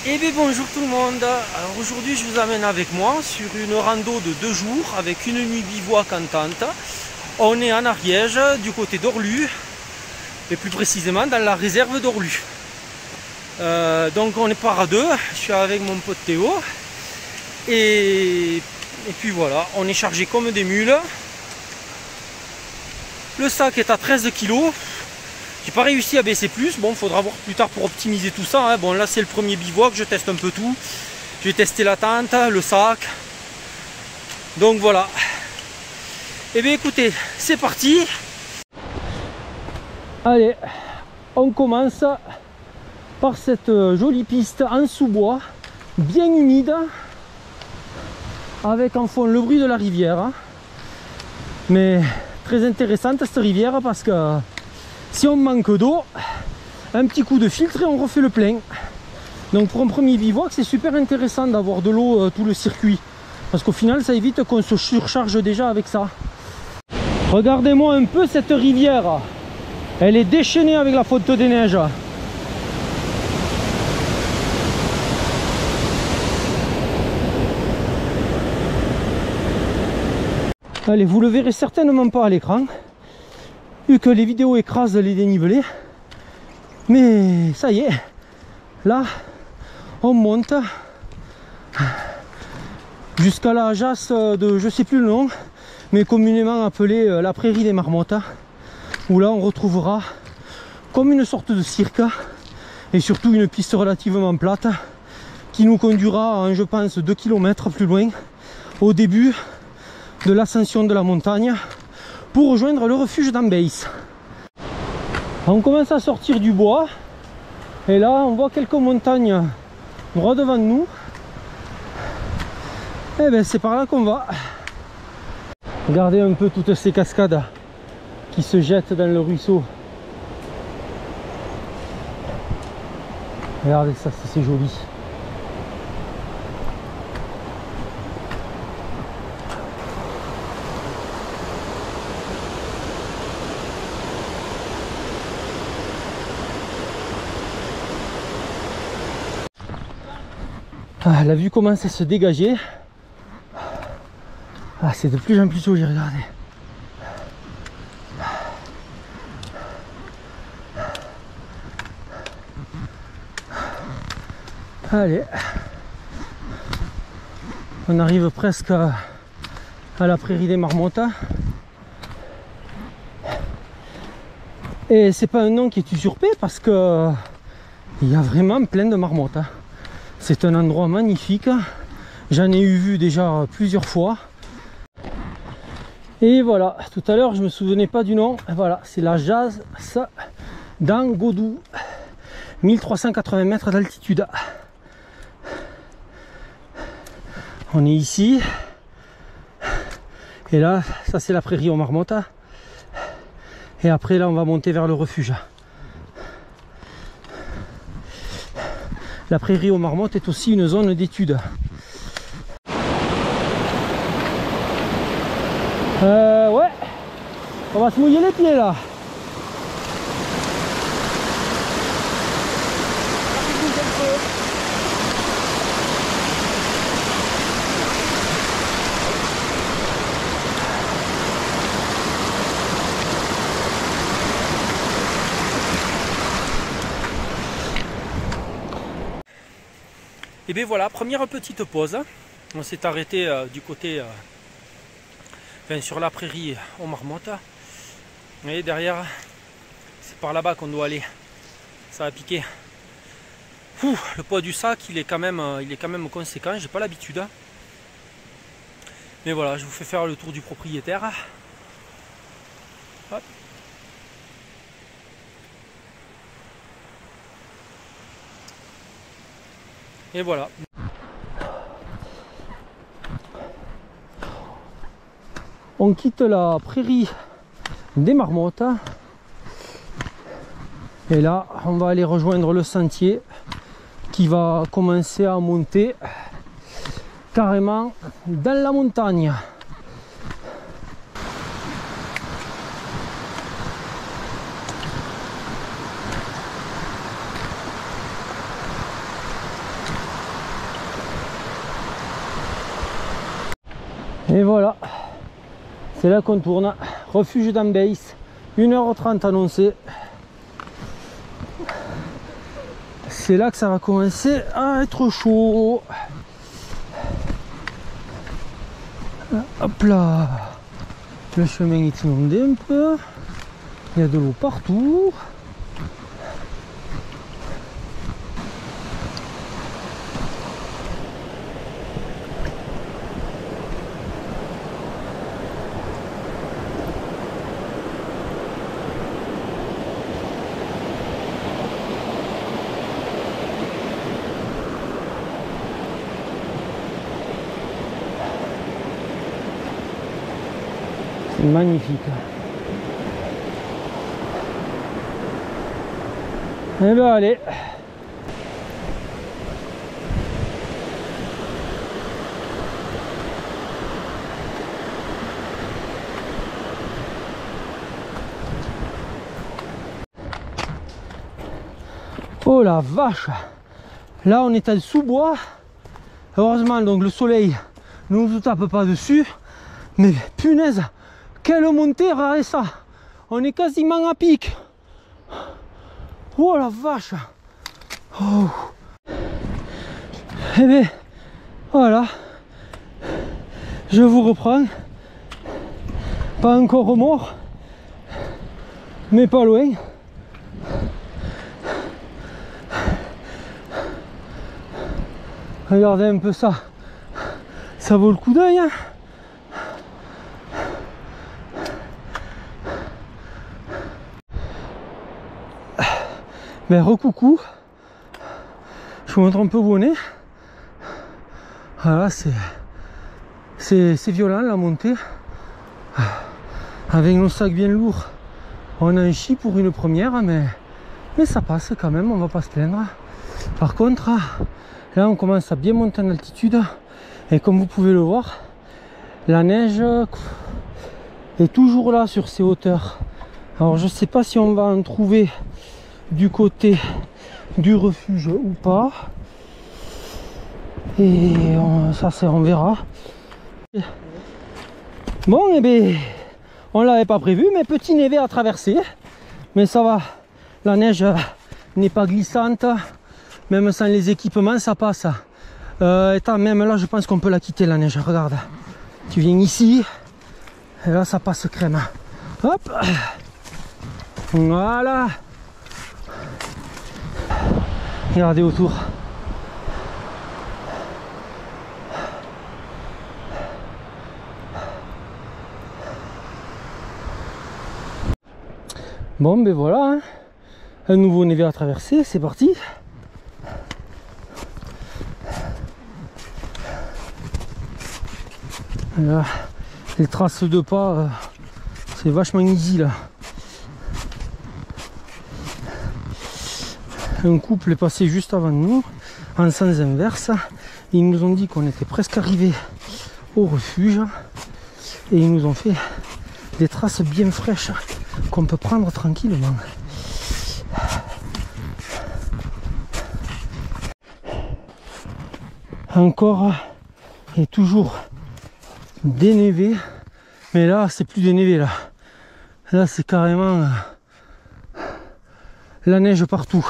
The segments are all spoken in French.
Et bien bonjour tout le monde. Alors aujourd'hui je vous amène avec moi sur une rando de 2 jours avec une nuit bivouac en tente. On est en Ariège, du côté d'Orlu, et plus précisément dans la réserve d'Orlu. Donc on est part à deux, je suis avec mon pote Théo. Et puis voilà, on est chargé comme des mules. Le sac est à 13 kg. J'ai pas réussi à baisser plus, bon, faudra voir plus tard pour optimiser tout ça, hein. Bon, là c'est le premier bivouac, je teste un peu tout. J'ai testé la tente, le sac. Donc voilà. Et bien écoutez, c'est parti. Allez, on commence par cette jolie piste en sous-bois, bien humide, avec en fond le bruit de la rivière, hein. Mais très intéressante cette rivière parce que si on manque d'eau, un petit coup de filtre et on refait le plein. Donc pour un premier bivouac, c'est super intéressant d'avoir de l'eau tout le circuit. Parce qu'au final, ça évite qu'on se surcharge déjà avec ça. Regardez-moi un peu cette rivière. Elle est déchaînée avec la fonte des neiges. Allez, vous le verrez certainement pas à l'écran, vu que les vidéos écrasent les dénivelés. Mais ça y est, là on monte jusqu'à la jasse de je sais plus le nom, mais communément appelée la prairie des marmottes, où là on retrouvera comme une sorte de cirque et surtout une piste relativement plate qui nous conduira à, je pense, 2 km plus loin, au début de l'ascension de la montagne, pour rejoindre le refuge d'Ambeis. On commence à sortir du bois et là on voit quelques montagnes droit devant nous. Et bien c'est par là qu'on va. Regardez un peu toutes ces cascades qui se jettent dans le ruisseau. Regardez ça, c'est joli. Ah, la vue commence à se dégager. Ah, c'est de plus en plus joli, regardez. Allez, on arrive presque à la prairie des marmottes. Et c'est pas un nom qui est usurpé parce que il y a vraiment plein de marmottes. C'est un endroit magnifique, j'en ai vu déjà plusieurs fois. Et voilà, tout à l'heure je me souvenais pas du nom, voilà, c'est la Jasse d'Angodou, 1380 mètres d'altitude. On est ici, et là, ça c'est la prairie aux marmottes, et après là on va monter vers le refuge. La prairie aux marmottes est aussi une zone d'étude. Ouais, on va se mouiller les pieds là. Et bien voilà, première petite pause. On s'est arrêté du côté, enfin, sur la prairie aux marmottes. Et derrière, c'est par là-bas qu'on doit aller. Ça va piquer. Ouh, le poids du sac, il est quand même conséquent. J'ai pas l'habitude. Mais voilà, je vous fais faire le tour du propriétaire. Hop. Et voilà. On quitte la prairie des marmottes. Et là, on va aller rejoindre le sentier qui va commencer à monter carrément dans la montagne. Et voilà, c'est là qu'on tourne. Refuge d'Ambeis, 1h30 annoncé. C'est là que ça va commencer à être chaud. Hop là, le chemin est inondé un peu, il y a de l'eau partout. C'est magnifique. Eh ben allez. Oh la vache. Là on est à sous-bois. Heureusement donc le soleil ne nous tape pas dessus. Mais punaise, quelle montée, regardez ça. On est quasiment à pic. Oh la vache. Oh. Eh bien, voilà. Je vous reprends. Pas encore mort, mais pas loin. Regardez un peu ça. Ça vaut le coup d'œil, hein. Ben recoucou. Je vous montre un peu où on est. Voilà, c'est violent la montée. Avec nos sacs bien lourds, on a un chi pour une première, mais ça passe quand même, on va pas se plaindre. Par contre, là on commence à bien monter en altitude et comme vous pouvez le voir, la neige est toujours là sur ces hauteurs. Alors je sais pas si on va en trouver du côté du refuge ou pas, et on verra. Bon, et bien on l'avait pas prévu, mais petit névé à traverser, mais ça va, la neige n'est pas glissante, même sans les équipements ça passe. Étant même là je pense qu'on peut la quitter la neige. Regarde, tu viens ici et là ça passe crème. Hop, voilà. Regardez autour. Bon ben voilà, hein. Un nouveau névé à traverser, c'est parti. Là, les traces de pas, c'est vachement easy là. Un couple est passé juste avant nous, en sens inverse. Ils nous ont dit qu'on était presque arrivé au refuge et ils nous ont fait des traces bien fraîches qu'on peut prendre tranquillement. Encore et toujours dénévé, mais là c'est plus dénévé là. Là c'est carrément la neige partout.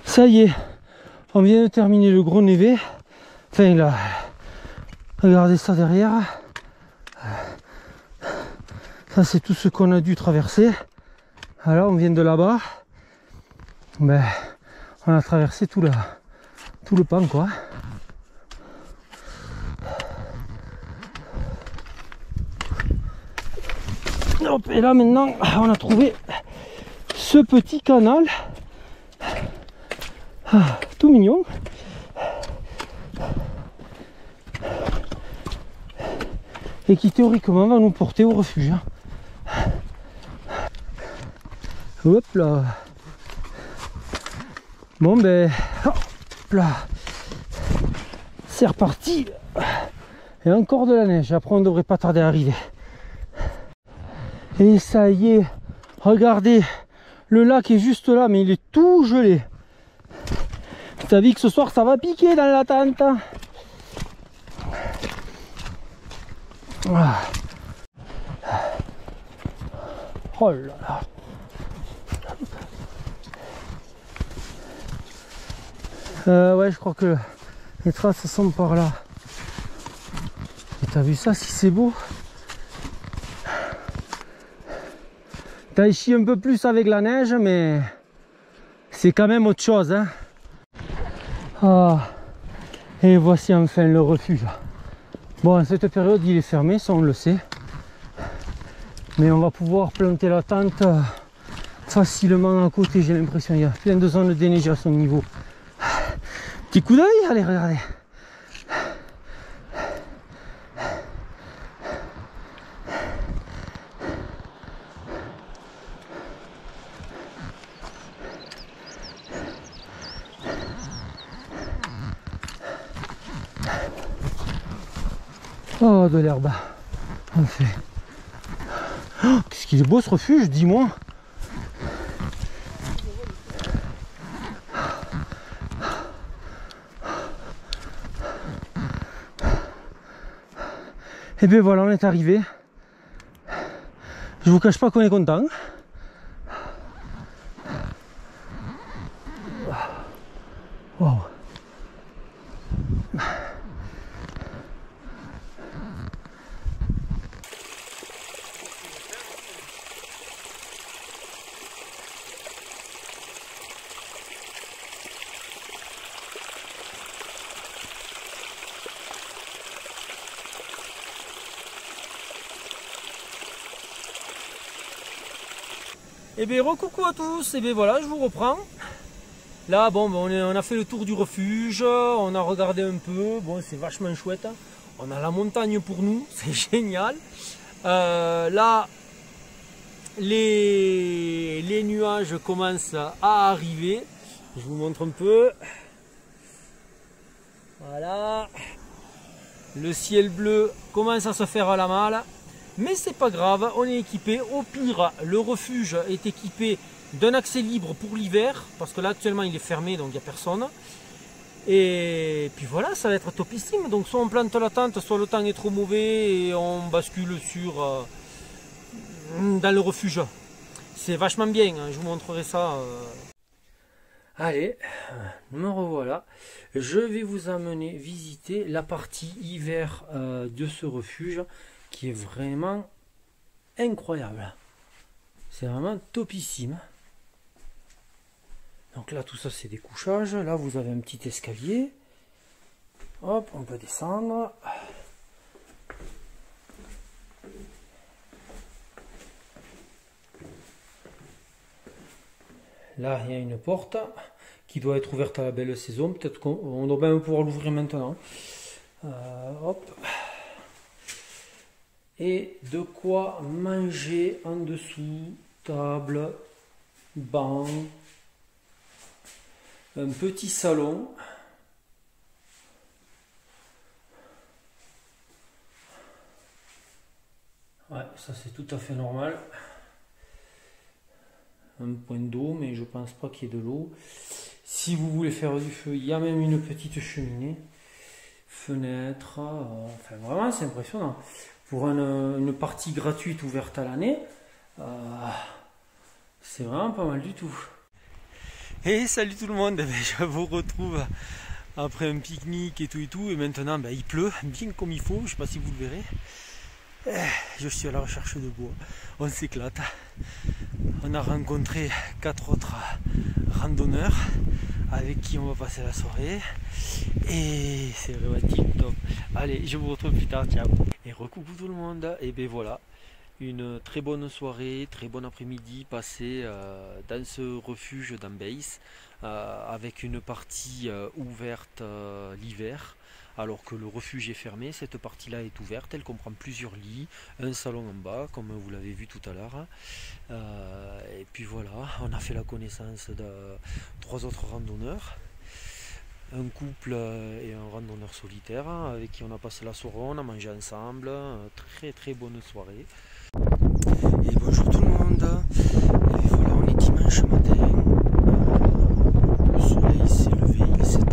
Ça y est, on vient de terminer le gros névé. Enfin là, regardez ça derrière. Ça c'est tout ce qu'on a dû traverser. Alors on vient de là-bas. Ben, on a traversé tout le pan quoi. Hop, et là maintenant on a trouvé ce petit canal. Tout mignon. Et qui théoriquement va nous porter au refuge. Hop là. Bon ben, hop là. C'est reparti. Et encore de la neige. Après on devrait pas tarder à arriver. Et ça y est. Regardez. Le lac est juste là, mais il est tout gelé. T'as vu que ce soir ça va piquer dans la tente. Ah. Oh là là. Ouais, je crois que les traces sont par là. T'as vu ça, si c'est beau. T'as chié un peu plus avec la neige, mais c'est quand même autre chose, hein. Ah. Et voici enfin le refuge. Bon, en cette période il est fermé, ça on le sait, mais on va pouvoir planter la tente facilement à côté. J'ai l'impression qu'il y a plein de zones déneigées à son niveau. Petit coup d'œil, allez regardez. Oh, de l'herbe. On fait. Oh, qu'est-ce qu'il est beau ce refuge, dis-moi. Et bien voilà, on est arrivé. Je vous cache pas qu'on est content. Wow. Et bien recoucou à tous, et bien voilà, je vous reprends. Là bon, on a fait le tour du refuge, on a regardé un peu, bon c'est vachement chouette. On a la montagne pour nous, c'est génial. Là, les nuages commencent à arriver. Je vous montre un peu. Voilà. Le ciel bleu commence à se faire à la malle. Mais c'est pas grave, on est équipé. Au pire, le refuge est équipé d'un accès libre pour l'hiver, parce que là actuellement il est fermé, donc il n'y a personne. Et puis voilà, ça va être topissime. Donc soit on plante la tente, soit le temps est trop mauvais et on bascule sur dans le refuge. C'est vachement bien, hein, je vous montrerai ça. Allez, me revoilà. Je vais vous amener visiter la partie hiver de ce refuge, qui est vraiment incroyable. C'est vraiment topissime. Donc là tout ça c'est des couchages. Là vous avez un petit escalier. Hop, on peut descendre. Là il y a une porte qui doit être ouverte à la belle saison. Peut-être qu'on doit même pouvoir l'ouvrir maintenant. Hop. Et de quoi manger en dessous, table, banc, un petit salon. Ouais, ça c'est tout à fait normal. Un point d'eau, mais je pense pas qu'il y ait de l'eau. Si vous voulez faire du feu, il y a même une petite cheminée. Fenêtre, enfin vraiment c'est impressionnant. Pour une partie gratuite ouverte à l'année, c'est vraiment pas mal du tout. Et salut tout le monde, je vous retrouve après un pique-nique et tout, et maintenant il pleut bien comme il faut, je sais pas si vous le verrez. Je suis à la recherche de bois, on s'éclate. On a rencontré 4 autres randonneurs avec qui on va passer la soirée et c'est vraiment top. Allez, je vous retrouve plus tard, ciao. Et recoucou tout le monde, et ben voilà, une très bonne soirée, très bon après-midi passé dans ce refuge d'Ambeis, avec une partie ouverte l'hiver, alors que le refuge est fermé. Cette partie-là est ouverte, elle comprend plusieurs lits, un salon en bas, comme vous l'avez vu tout à l'heure. Et puis voilà, on a fait la connaissance de 3 autres randonneurs, un couple et un randonneur solitaire, avec qui on a passé la soirée, on a mangé ensemble, très bonne soirée. Et bonjour tout le monde, et voilà, on est dimanche matin, le soleil s'est levé, il est 7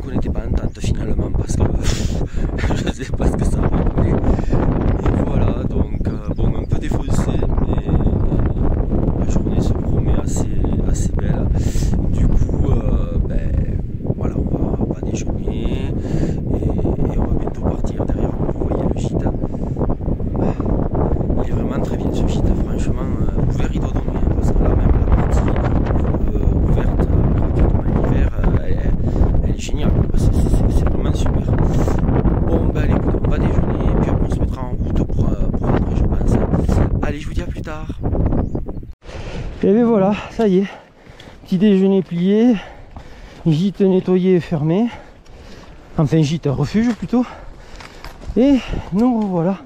qu'on n'était pas en tente finalement parce que je sais pas ce que ça va donner. Et voilà, donc bon, un peu défoncé, mais la journée se promet assez belle. Du coup, voilà, on va déjeuner et on va bientôt partir. Derrière vous voyez le gîte. Il est vraiment très bien ce gîte, franchement. Ouvert, il doit dormir parce que là même la partie ouverte gratuitement l'hiver, elle est géniale. C'est vraiment super. Bon, ben allez, écoute, on va déjeuner et puis après on se mettra en route pour rentrer, je pense. Allez, je vous dis à plus tard. Et bien voilà, ça y est, petit déjeuner plié, gîte nettoyé et fermé. Enfin, gîte, refuge plutôt. Et nous voilà.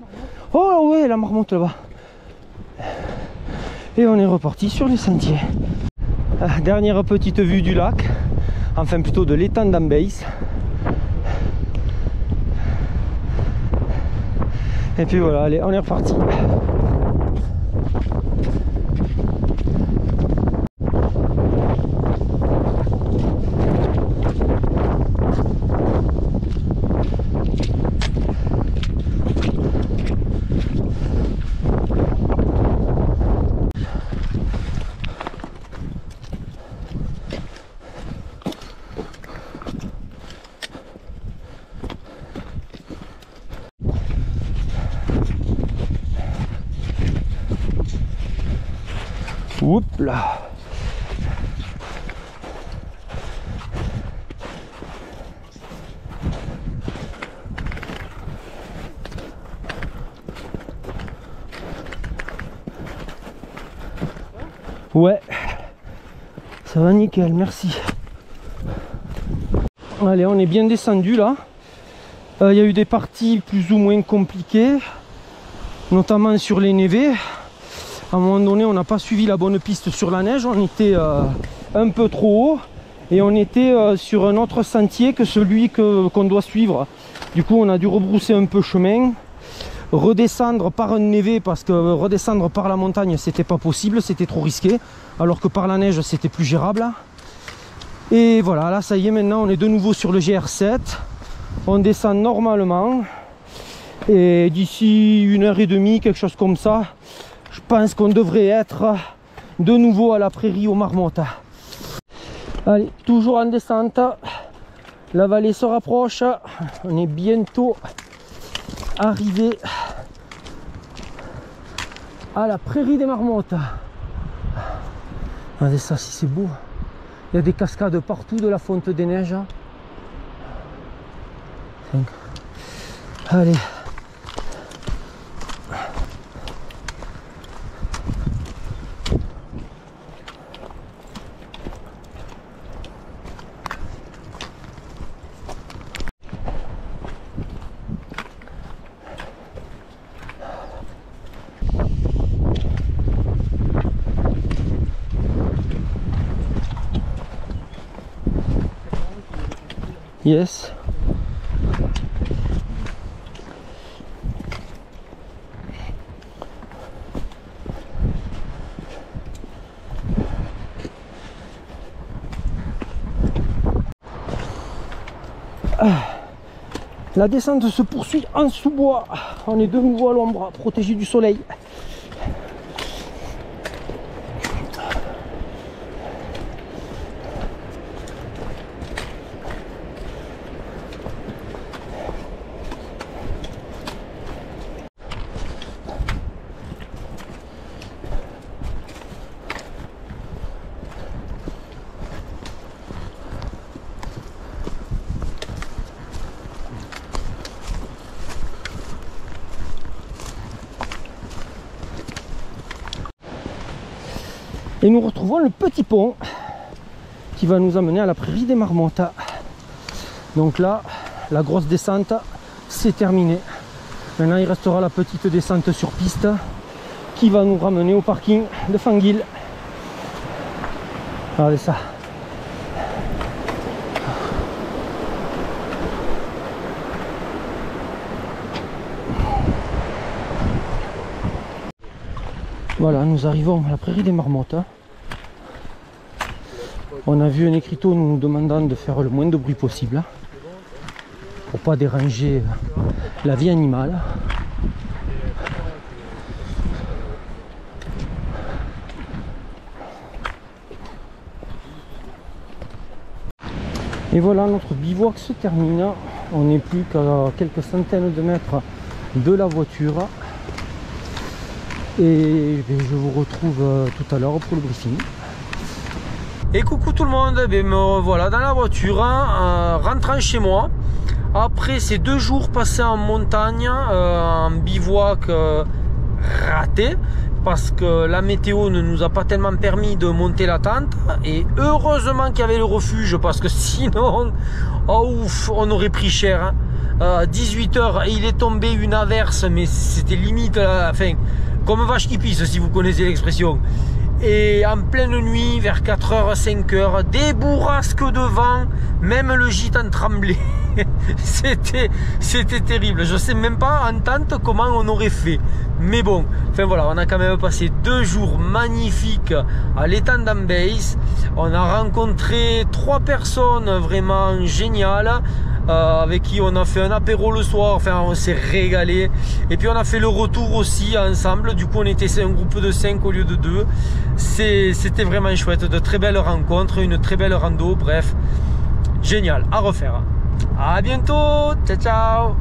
Oh ouais, la marmotte là-bas. Et on est reparti sur les sentiers. Dernière petite vue du lac, enfin plutôt de l'étang d'Ambeis. Et puis voilà, allez, on est reparti. Oups là. Ouais, ça va nickel, merci. Allez, on est bien descendu là. Il y a eu des parties plus ou moins compliquées, notamment sur les névés. À un moment donné, on n'a pas suivi la bonne piste sur la neige, on était un peu trop haut et on était sur un autre sentier que celui qu'on doit suivre. Du coup, on a dû rebrousser un peu chemin, redescendre par un névé parce que redescendre par la montagne, c'était pas possible, c'était trop risqué, alors que par la neige, c'était plus gérable. Et voilà, là, ça y est, maintenant, on est de nouveau sur le GR7. On descend normalement et d'ici 1h30, quelque chose comme ça, je pense qu'on devrait être de nouveau à la prairie aux marmottes. Allez, toujours en descente. La vallée se rapproche. On est bientôt arrivé à la prairie des marmottes. Regardez ça, si c'est beau. Il y a des cascades partout, de la fonte des neiges. Allez. Yes. La descente se poursuit en sous-bois. On est de nouveau à l'ombre, protégé du soleil. Et nous retrouvons le petit pont qui va nous amener à la prairie des marmottes. Donc là, la grosse descente, c'est terminé. Maintenant, il restera la petite descente sur piste qui va nous ramener au parking de Fanguil. Regardez ça. Voilà, nous arrivons à la prairie des marmottes. On a vu un écriteau nous demandant de faire le moins de bruit possible. pour pas déranger la vie animale. Et voilà, notre bivouac se termine. On n'est plus qu'à quelques centaines de mètres de la voiture. Et je vous retrouve tout à l'heure pour le briefing. Et coucou tout le monde, me voilà dans la voiture, rentrant chez moi. Après ces 2 jours passés en montagne, en bivouac raté, parce que la météo ne nous a pas tellement permis de monter la tente. Et heureusement qu'il y avait le refuge, parce que sinon, oh ouf, on aurait pris cher. 18 h, il est tombé une averse, mais c'était limite, enfin, comme vache qui pisse, si vous connaissez l'expression. Et en pleine nuit, vers 4 h, 5 h, des bourrasques de vent, même le gîte en tremblait. C'était terrible. Je sais même pas en tente comment on aurait fait. Mais bon, enfin voilà, on a quand même passé 2 jours magnifiques à l'étang d'Ambeis. On a rencontré 3 personnes vraiment géniales. Avec qui on a fait un apéro le soir, enfin on s'est régalé. Et puis on a fait le retour aussi ensemble, du coup on était un groupe de 5 au lieu de 2. C'était vraiment chouette, de très belles rencontres, une très belle rando, bref, génial, à refaire. À bientôt, ciao ciao.